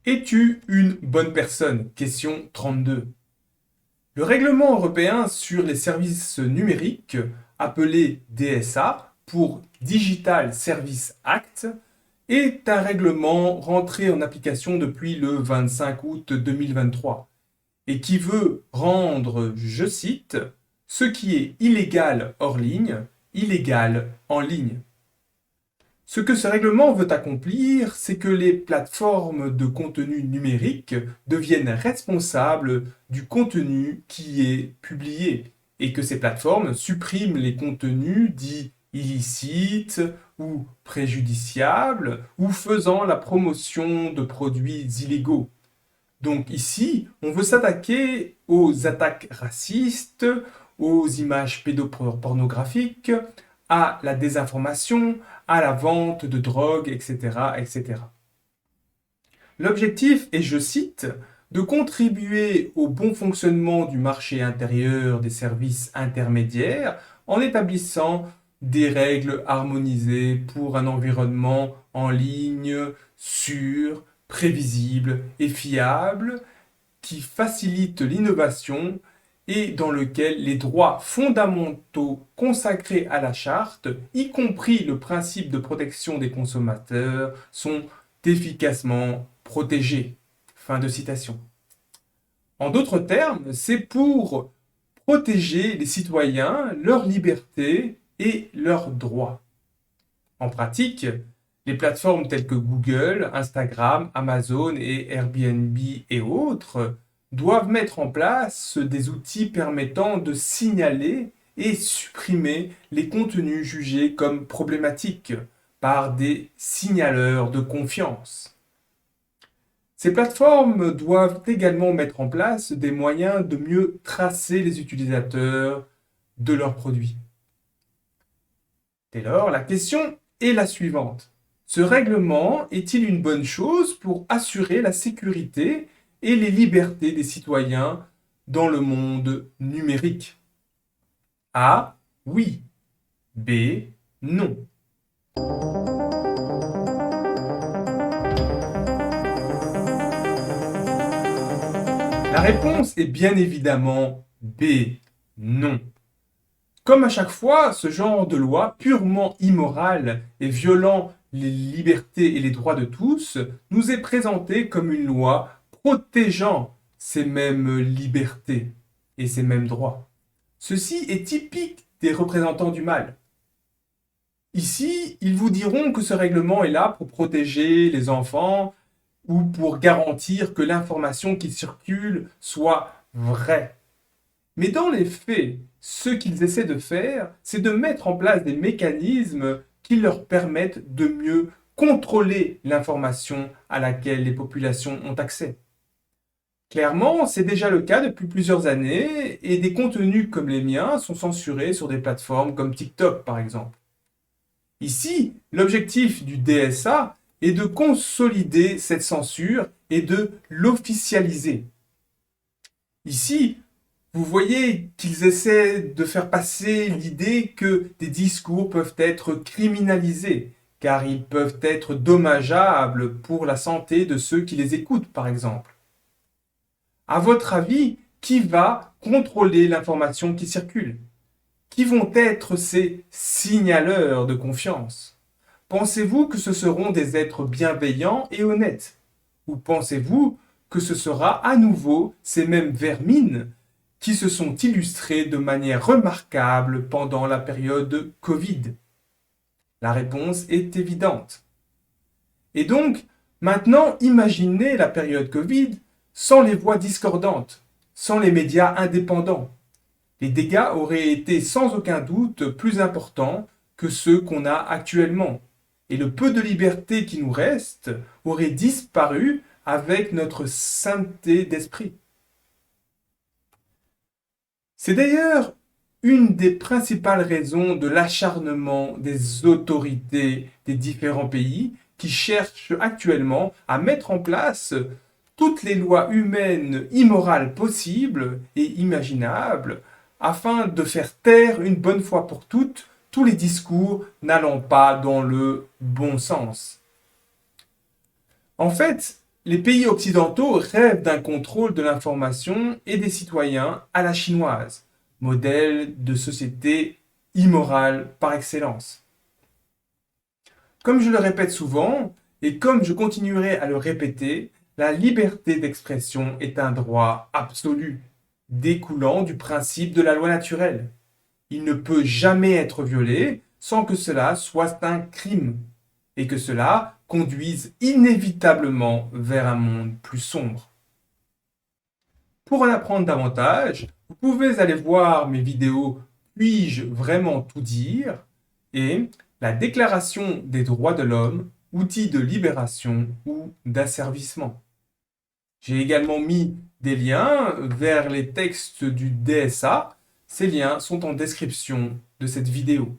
Es-tu une bonne personne? Question 32. Le règlement européen sur les services numériques, appelé DSA pour Digital Service Act, est un règlement rentré en application depuis le 25 août 2023 et qui veut rendre, je cite, ce qui est illégal hors ligne, illégal en ligne. Ce que ce règlement veut accomplir, c'est que les plateformes de contenu numérique deviennent responsables du contenu qui est publié et que ces plateformes suppriment les contenus dits illicites ou préjudiciables ou faisant la promotion de produits illégaux. Donc ici, on veut s'attaquer aux attaques racistes, aux images pédopornographiques, à la désinformation, à la vente de drogue, etc., etc. L'objectif est, je cite, de contribuer au bon fonctionnement du marché intérieur des services intermédiaires en établissant des règles harmonisées pour un environnement en ligne sûr, prévisible et fiable qui facilite l'innovation et dans lequel les droits fondamentaux consacrés à la charte, y compris le principe de protection des consommateurs, sont efficacement protégés. Fin de citation. En d'autres termes, c'est pour protéger les citoyens, leurs libertés et leurs droits. En pratique, les plateformes telles que Google, Instagram, Amazon et Airbnb et autres doivent mettre en place des outils permettant de signaler et supprimer les contenus jugés comme problématiques par des signaleurs de confiance. Ces plateformes doivent également mettre en place des moyens de mieux tracer les utilisateurs de leurs produits. Dès lors, la question est la suivante. Ce règlement est-il une bonne chose pour assurer la sécurité et les libertés des citoyens dans le monde numérique? A. Oui. B. Non. La réponse est bien évidemment B. Non. Comme à chaque fois, ce genre de loi purement immorale et violant les libertés et les droits de tous nous est présenté comme une loi protégeant ces mêmes libertés et ces mêmes droits. Ceci est typique des représentants du mal. Ici, ils vous diront que ce règlement est là pour protéger les enfants ou pour garantir que l'information qui circule soit vraie. Mais dans les faits, ce qu'ils essaient de faire, c'est de mettre en place des mécanismes qui leur permettent de mieux contrôler l'information à laquelle les populations ont accès. Clairement, c'est déjà le cas depuis plusieurs années et des contenus comme les miens sont censurés sur des plateformes comme TikTok par exemple. Ici, l'objectif du DSA est de consolider cette censure et de l'officialiser. Ici, vous voyez qu'ils essaient de faire passer l'idée que des discours peuvent être criminalisés, car ils peuvent être dommageables pour la santé de ceux qui les écoutent, par exemple. À votre avis, qui va contrôler l'information qui circule? Qui vont être ces signaleurs de confiance? Pensez-vous que ce seront des êtres bienveillants et honnêtes? Ou pensez-vous que ce sera à nouveau ces mêmes vermines qui se sont illustrés de manière remarquable pendant la période Covid? La réponse est évidente. Et donc, maintenant, imaginez la période Covid sans les voix discordantes, sans les médias indépendants. Les dégâts auraient été sans aucun doute plus importants que ceux qu'on a actuellement. Et le peu de liberté qui nous reste aurait disparu avec notre sainteté d'esprit. C'est d'ailleurs une des principales raisons de l'acharnement des autorités des différents pays qui cherchent actuellement à mettre en place toutes les lois humaines immorales possibles et imaginables afin de faire taire une bonne fois pour toutes tous les discours n'allant pas dans le bon sens. En fait, Les pays occidentaux rêvent d'un contrôle de l'information et des citoyens à la chinoise, modèle de société immorale par excellence. Comme je le répète souvent, et comme je continuerai à le répéter, la liberté d'expression est un droit absolu, découlant du principe de la loi naturelle. Il ne peut jamais être violé sans que cela soit un crime, et que cela conduise inévitablement vers un monde plus sombre. Pour en apprendre davantage, vous pouvez aller voir mes vidéos Puis-je vraiment tout dire et La Déclaration des droits de l'homme, outil de libération ou d'asservissement. J'ai également mis des liens vers les textes du DSA. Ces liens sont en description de cette vidéo.